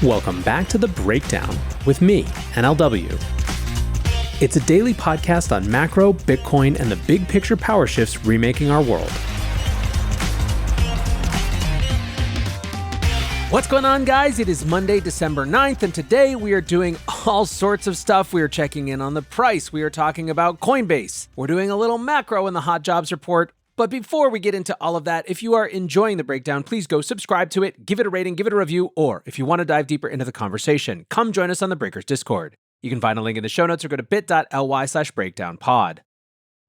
Welcome back to The Breakdown with me, NLW. It's a daily podcast on macro, Bitcoin, and the big picture power shifts remaking our world. What's going on, guys? It is Monday, December 9th, and today we are doing all sorts of stuff. We are checking in on the price. We are talking about Coinbase. We're doing a little macro in the hot jobs report. But before we get into all of that, if you are enjoying The Breakdown, please go subscribe to it, give it a rating, give it a review, or if you want to dive deeper into the conversation, come join us on the Breakers Discord. You can find a link in the show notes or go to bit.ly/breakdownpod.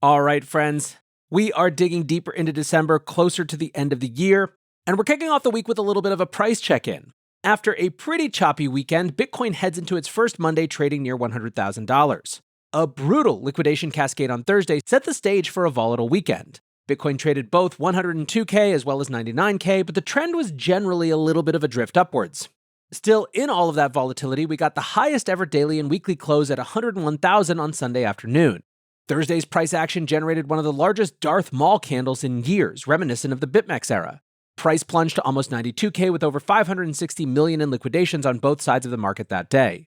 All right, friends, we are digging deeper into December, closer to the end of the year, and we're kicking off the week with a little bit of a price check-in. After a pretty choppy weekend, Bitcoin heads into its first Monday trading near $100,000. A brutal liquidation cascade on Thursday set the stage for a volatile weekend. Bitcoin traded both 102K as well as 99K, but the trend was generally a little bit of a drift upwards. Still, in all of that volatility, we got the highest ever daily and weekly close at 101,000 on Sunday afternoon. Thursday's price action generated one of the largest Darth Maul candles in years, reminiscent of the BitMEX era. Price plunged to almost 92K with over 560 million in liquidations on both sides of the market that day.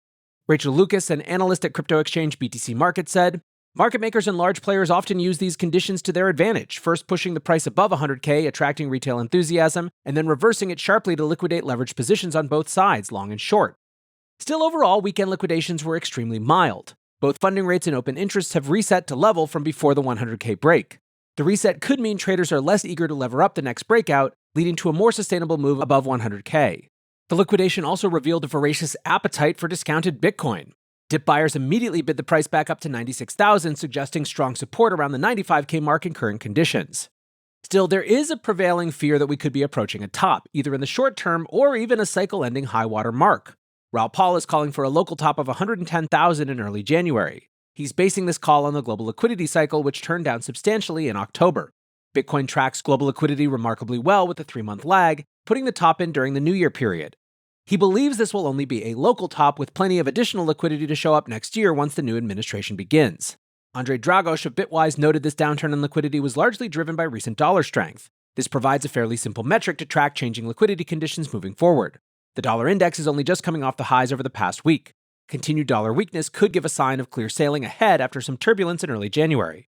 Rachel Lucas, an analyst at crypto exchange BTC Market, said, "Market makers and large players often use these conditions to their advantage, first pushing the price above 100K, attracting retail enthusiasm, and then reversing it sharply to liquidate leveraged positions on both sides, long and short." Still, overall, weekend liquidations were extremely mild. Both funding rates and open interests have reset to level from before the 100K break. The reset could mean traders are less eager to lever up the next breakout, leading to a more sustainable move above 100K. The liquidation also revealed a voracious appetite for discounted Bitcoin. Dip buyers immediately bid the price back up to 96,000, suggesting strong support around the 95K mark in current conditions. Still, there is a prevailing fear that we could be approaching a top, either in the short term or even a cycle-ending high-water mark. Raoul Pal is calling for a local top of 110,000 in early January. He's basing this call on the global liquidity cycle, which turned down substantially in October. Bitcoin tracks global liquidity remarkably well with a 3-month lag, putting the top in during the New Year period. He believes this will only be a local top with plenty of additional liquidity to show up next year once the new administration begins. Andre Dragos of Bitwise noted this downturn in liquidity was largely driven by recent dollar strength. This provides a fairly simple metric to track changing liquidity conditions moving forward. The dollar index is only just coming off the highs over the past week. Continued dollar weakness could give a sign of clear sailing ahead after some turbulence in early January.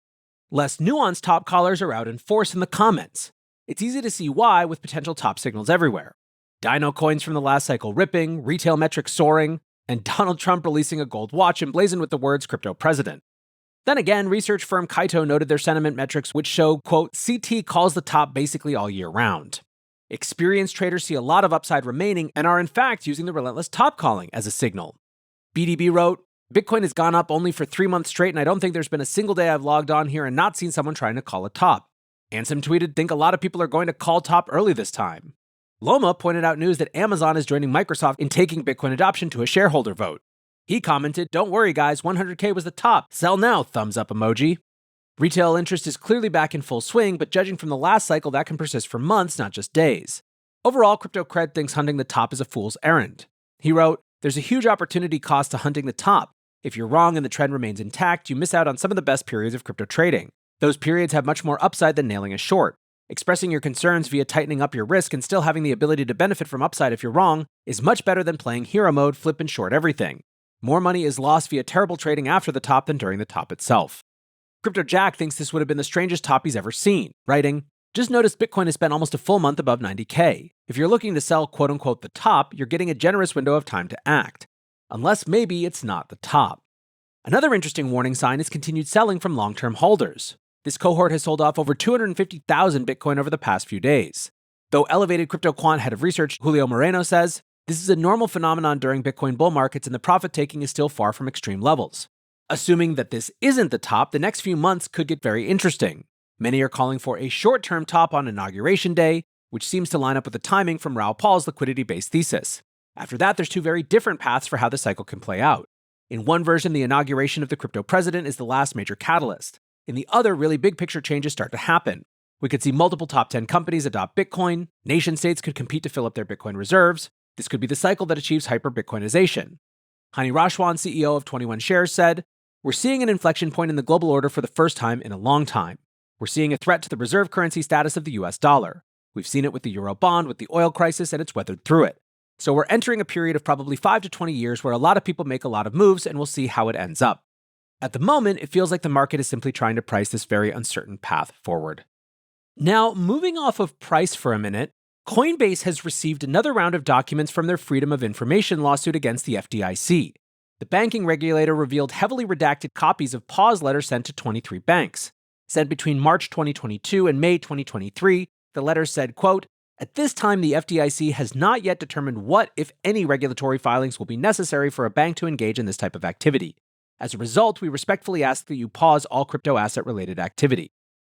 Less nuanced top callers are out in force in the comments. It's easy to see why, with potential top signals everywhere. Dino coins from the last cycle ripping, retail metrics soaring, and Donald Trump releasing a gold watch emblazoned with the words crypto president. Then again, research firm Kaito noted their sentiment metrics, which show, quote, CT calls the top basically all year round. Experienced traders see a lot of upside remaining and are in fact using the relentless top calling as a signal. BDB wrote, "Bitcoin has gone up only for 3 months straight, and I don't think there's been a single day I've logged on here and not seen someone trying to call a top." Ansem tweeted, "Think a lot of people are going to call top early this time." Loma pointed out news that Amazon is joining Microsoft in taking Bitcoin adoption to a shareholder vote. He commented, "Don't worry guys, 100K was the top. Sell now, thumbs up emoji." Retail interest is clearly back in full swing, but judging from the last cycle, that can persist for months, not just days. Overall, Crypto Cred thinks hunting the top is a fool's errand. He wrote, "There's a huge opportunity cost to hunting the top. If you're wrong and the trend remains intact, you miss out on some of the best periods of crypto trading. Those periods have much more upside than nailing a short. Expressing your concerns via tightening up your risk and still having the ability to benefit from upside if you're wrong is much better than playing hero mode, flip and short everything. More money is lost via terrible trading after the top than during the top itself." Crypto Jack thinks this would have been the strangest top he's ever seen, writing, "Just noticed Bitcoin has spent almost a full month above 90K. If you're looking to sell quote-unquote the top, you're getting a generous window of time to act. Unless maybe it's not the top." Another interesting warning sign is continued selling from long-term holders. This cohort has sold off over 250,000 Bitcoin over the past few days. Though elevated crypto quant head of research Julio Moreno says, this is a normal phenomenon during Bitcoin bull markets and the profit taking is still far from extreme levels. Assuming that this isn't the top, the next few months could get very interesting. Many are calling for a short-term top on Inauguration Day, which seems to line up with the timing from Raoul Pal's liquidity-based thesis. After that, there's 2 very different paths for how the cycle can play out. In one version, the inauguration of the crypto president is the last major catalyst. In the other, really big picture changes start to happen. We could see multiple top 10 companies adopt Bitcoin, nation-states could compete to fill up their Bitcoin reserves. This could be the cycle that achieves hyper-Bitcoinization. Hani Rashwan, CEO of 21 Shares, said, "We're seeing an inflection point in the global order for the first time in a long time. We're seeing a threat to the reserve currency status of the US dollar. We've seen it with the euro bond, with the oil crisis, and it's weathered through it. So we're entering a period of probably 5 to 20 years where a lot of people make a lot of moves, and we'll see how it ends up. At the moment, it feels like the market is simply trying to price this very uncertain path forward. Now, moving off of price for a minute, Coinbase has received another round of documents from their Freedom of Information lawsuit against the FDIC. The banking regulator revealed heavily redacted copies of pause letters sent to 23 banks. Sent between March 2022 and May 2023, the letters said, quote, "At this time, the FDIC has not yet determined what, if any, regulatory filings will be necessary for a bank to engage in this type of activity. As a result, we respectfully ask that you pause all crypto asset-related activity."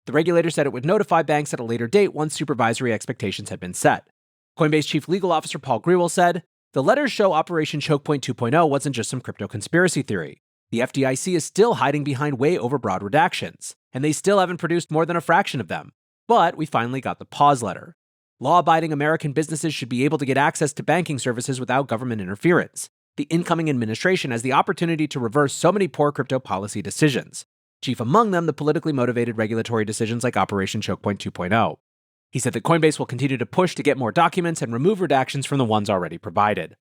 The regulator said it would notify banks at a later date once supervisory expectations had been set. Coinbase Chief Legal Officer Paul Grewal said, "The letters show Operation Choke Point 2.0 wasn't just some crypto conspiracy theory. The FDIC is still hiding behind way overbroad redactions, and they still haven't produced more than a fraction of them. But we finally got the pause letter. Law-abiding American businesses should be able to get access to banking services without government interference. The incoming administration has the opportunity to reverse so many poor crypto policy decisions. Chief among them, the politically motivated regulatory decisions like Operation Choke Point 2.0. He said that Coinbase will continue to push to get more documents and remove redactions from the ones already provided.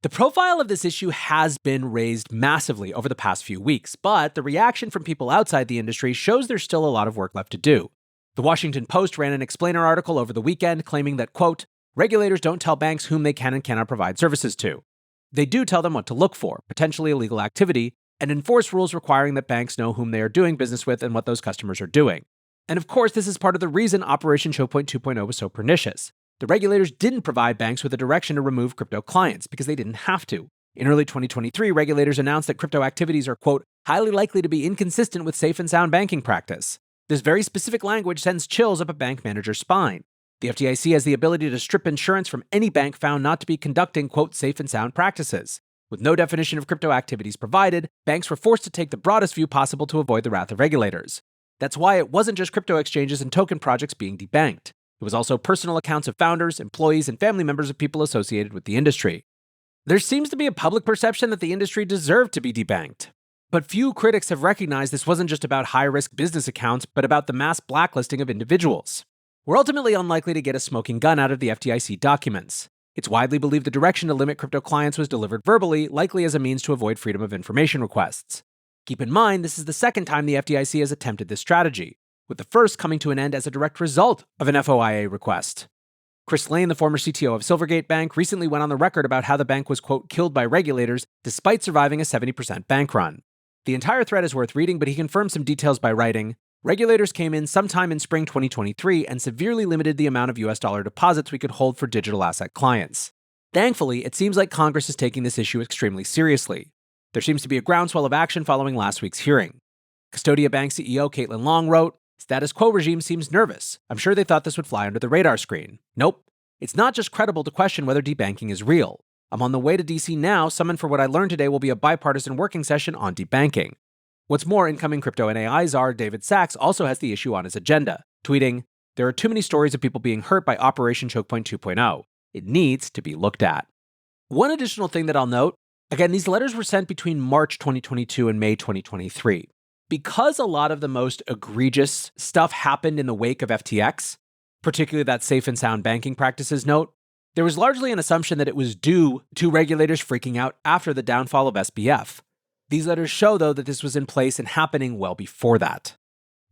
The profile of this issue has been raised massively over the past few weeks, but the reaction from people outside the industry shows there's still a lot of work left to do. The Washington Post ran an explainer article over the weekend claiming that, quote, "Regulators don't tell banks whom they can and cannot provide services to. They do tell them what to look for, potentially illegal activity, and enforce rules requiring that banks know whom they are doing business with and what those customers are doing. And of course, this is part of the reason Operation Choke Point 2.0 was so pernicious. The regulators didn't provide banks with a direction to remove crypto clients because they didn't have to. In early 2023, regulators announced that crypto activities are, quote, highly likely to be inconsistent with safe and sound banking practice. This very specific language sends chills up a bank manager's spine. The FDIC has the ability to strip insurance from any bank found not to be conducting, quote, safe and sound practices. With no definition of crypto activities provided, banks were forced to take the broadest view possible to avoid the wrath of regulators. That's why it wasn't just crypto exchanges and token projects being debanked. It was also personal accounts of founders, employees, and family members of people associated with the industry. There seems to be a public perception that the industry deserved to be debanked. But few critics have recognized this wasn't just about high-risk business accounts, but about the mass blacklisting of individuals. We're ultimately unlikely to get a smoking gun out of the FDIC documents. It's widely believed the direction to limit crypto clients was delivered verbally, likely as a means to avoid Freedom of Information requests. Keep in mind, this is the second time the FDIC has attempted this strategy, with the first coming to an end as a direct result of an FOIA request. Chris Lane, the former CTO of Silvergate Bank, recently went on the record about how the bank was, quote, killed by regulators despite surviving a 70% bank run. The entire thread is worth reading, but he confirmed some details by writing, "Regulators came in sometime in spring 2023 and severely limited the amount of US dollar deposits we could hold for digital asset clients. Thankfully, it seems like Congress is taking this issue extremely seriously. There seems to be a groundswell of action following last week's hearing." Custodia Bank CEO Caitlin Long wrote, "Status quo regime seems nervous. I'm sure they thought this would fly under the radar screen. Nope. It's not just credible to question whether debanking is real. I'm on the way to DC now, summoned for what I learned today will be a bipartisan working session on debanking." What's more, incoming crypto and AI czar David Sachs also has the issue on his agenda, tweeting, "There are too many stories of people being hurt by Operation Choke Point 2.0. It needs to be looked at." One additional thing that I'll note, again, these letters were sent between March 2022 and May 2023. Because a lot of the most egregious stuff happened in the wake of FTX, particularly that safe and sound banking practices note, there was largely an assumption that it was due to regulators freaking out after the downfall of SBF. These letters show, though, that this was in place and happening well before that.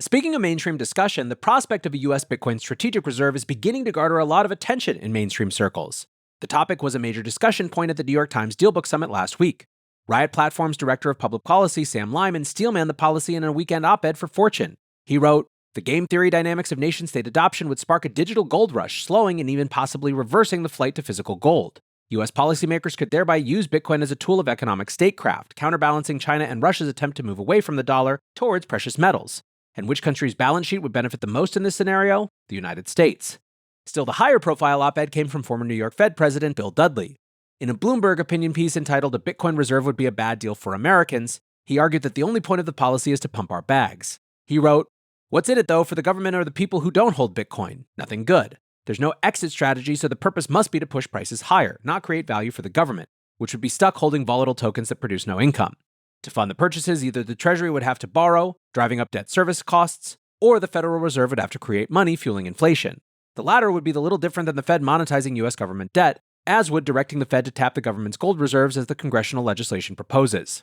Speaking of mainstream discussion, the prospect of a US Bitcoin strategic reserve is beginning to garner a lot of attention in mainstream circles. The topic was a major discussion point at the New York Times Dealbook Summit last week. Riot Platform's Director of Public Policy, Sam Lyman, steelmanned the policy in a weekend op-ed for Fortune. He wrote, "The game theory dynamics of nation-state adoption would spark a digital gold rush, slowing and even possibly reversing the flight to physical gold. US policymakers could thereby use Bitcoin as a tool of economic statecraft, counterbalancing China and Russia's attempt to move away from the dollar towards precious metals. And which country's balance sheet would benefit the most in this scenario? The United States." Still, the higher profile op-ed came from former New York Fed President Bill Dudley. In a Bloomberg opinion piece entitled "A Bitcoin Reserve Would Be a Bad Deal for Americans," he argued that the only point of the policy is to pump our bags. He wrote, "What's in it, though, for the government or the people who don't hold Bitcoin? Nothing good. There's no exit strategy, so the purpose must be to push prices higher, not create value for the government, which would be stuck holding volatile tokens that produce no income. To fund the purchases, either the Treasury would have to borrow, driving up debt service costs, or the Federal Reserve would have to create money, fueling inflation. The latter would be the little different than the Fed monetizing US government debt, as would directing the Fed to tap the government's gold reserves as the congressional legislation proposes.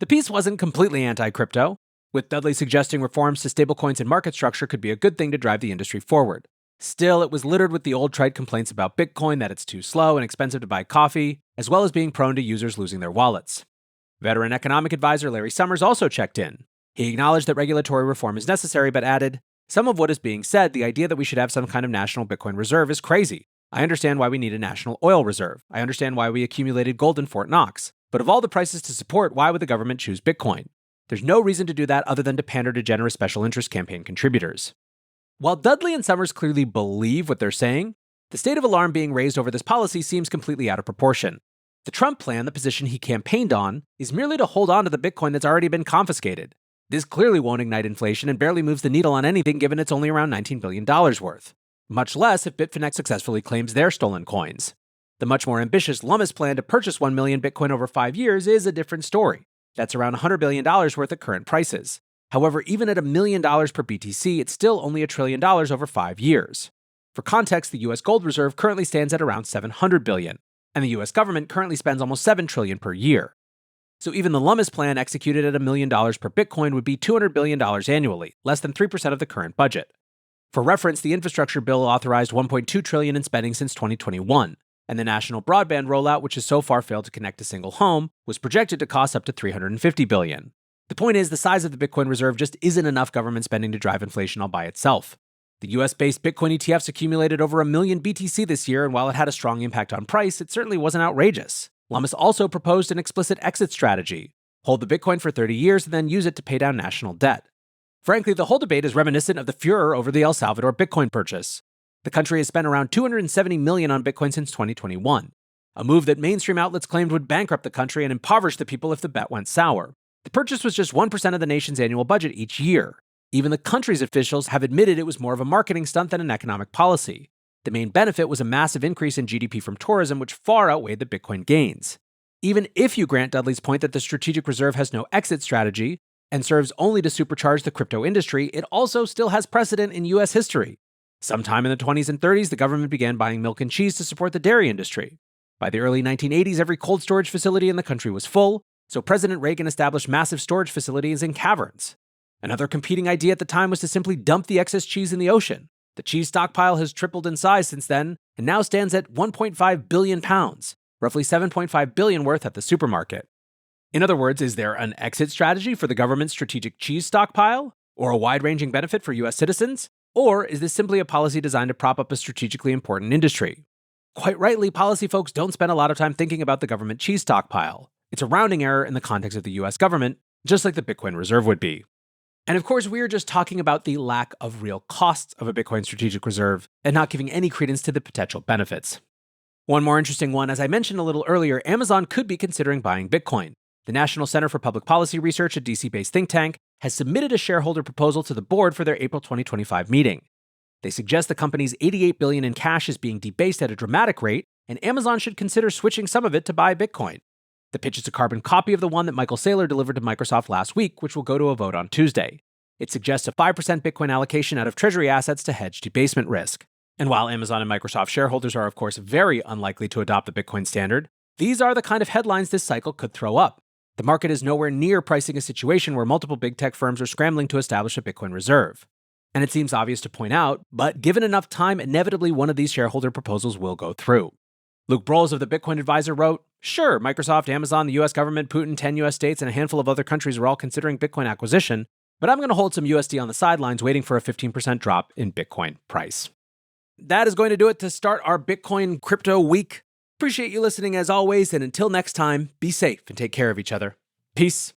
The piece wasn't completely anti-crypto, with Dudley suggesting reforms to stablecoins and market structure could be a good thing to drive the industry forward. Still, it was littered with the old trite complaints about Bitcoin that it's too slow and expensive to buy coffee, as well as being prone to users losing their wallets. Veteran economic advisor Larry Summers also checked in. He acknowledged that regulatory reform is necessary, but added, "Some of what is being said, the idea that we should have some kind of national Bitcoin reserve is crazy. I understand why we need a national oil reserve. I understand why we accumulated gold in Fort Knox. But of all the prices to support, why would the government choose Bitcoin? There's no reason to do that other than to pander to generous special interest campaign contributors." While Dudley and Summers clearly believe what they're saying, the state of alarm being raised over this policy seems completely out of proportion. The Trump plan, the position he campaigned on, is merely to hold on to the Bitcoin that's already been confiscated. This clearly won't ignite inflation and barely moves the needle on anything given it's only around $19 billion worth. Much less if Bitfinex successfully claims their stolen coins. The much more ambitious Lummis plan to purchase 1 million Bitcoin over 5 years is a different story. That's around $100 billion worth at current prices. However, even at $1 million per BTC, it's still only $1 trillion over 5 years. For context, the US gold reserve currently stands at around $700 billion, and the US government currently spends almost $7 trillion per year. So even the Lummis plan executed at $1 million per Bitcoin would be $200 billion annually, less than 3% of the current budget. For reference, the infrastructure bill authorized $1.2 trillion in spending since 2021, and the national broadband rollout, which has so far failed to connect a single home, was projected to cost up to $350 billion. The point is, the size of the Bitcoin reserve just isn't enough government spending to drive inflation all by itself. The US-based Bitcoin ETFs accumulated over 1 million BTC this year, and while it had a strong impact on price, it certainly wasn't outrageous. Lummis also proposed an explicit exit strategy: hold the Bitcoin for 30 years and then use it to pay down national debt. Frankly, the whole debate is reminiscent of the furor over the El Salvador Bitcoin purchase. The country has spent around $270 million on Bitcoin since 2021, a move that mainstream outlets claimed would bankrupt the country and impoverish the people if the bet went sour. The purchase was just 1% of the nation's annual budget each year. Even the country's officials have admitted it was more of a marketing stunt than an economic policy. The main benefit was a massive increase in GDP from tourism, which far outweighed the Bitcoin gains. Even if you grant Dudley's point that the strategic reserve has no exit strategy and serves only to supercharge the crypto industry, it also still has precedent in US history. Sometime in the 20s and 30s, the government began buying milk and cheese to support the dairy industry. By the early 1980s, every cold storage facility in the country was full, so President Reagan established massive storage facilities in caverns. Another competing idea at the time was to simply dump the excess cheese in the ocean. The cheese stockpile has tripled in size since then, and now stands at 1.5 billion pounds, roughly $7.5 billion worth at the supermarket. In other words, is there an exit strategy for the government's strategic cheese stockpile? Or a wide-ranging benefit for US citizens? Or is this simply a policy designed to prop up a strategically important industry? Quite rightly, policy folks don't spend a lot of time thinking about the government cheese stockpile. It's a rounding error in the context of the US government, just like the Bitcoin reserve would be. And of course, we're just talking about the lack of real costs of a Bitcoin strategic reserve and not giving any credence to the potential benefits. One more interesting one, as I mentioned a little earlier, Amazon could be considering buying Bitcoin. The National Center for Public Policy Research, a DC-based think tank, has submitted a shareholder proposal to the board for their April 2025 meeting. They suggest the company's $88 billion in cash is being debased at a dramatic rate, and Amazon should consider switching some of it to buy Bitcoin. The pitch is a carbon copy of the one that Michael Saylor delivered to Microsoft last week, which will go to a vote on Tuesday. It suggests a 5% Bitcoin allocation out of treasury assets to hedge debasement risk. And while Amazon and Microsoft shareholders are, of course, very unlikely to adopt the Bitcoin standard, these are the kind of headlines this cycle could throw up. The market is nowhere near pricing a situation where multiple big tech firms are scrambling to establish a Bitcoin reserve. And it seems obvious to point out, but given enough time, inevitably one of these shareholder proposals will go through. Luke Broles of the Bitcoin Advisor wrote, "Sure, Microsoft, Amazon, the US government, Putin, 10 US states, and a handful of other countries are all considering Bitcoin acquisition, but I'm going to hold some USD on the sidelines waiting for a 15% drop in Bitcoin price." That is going to do it to start our Bitcoin crypto week. Appreciate you listening as always, and until next time, be safe and take care of each other. Peace.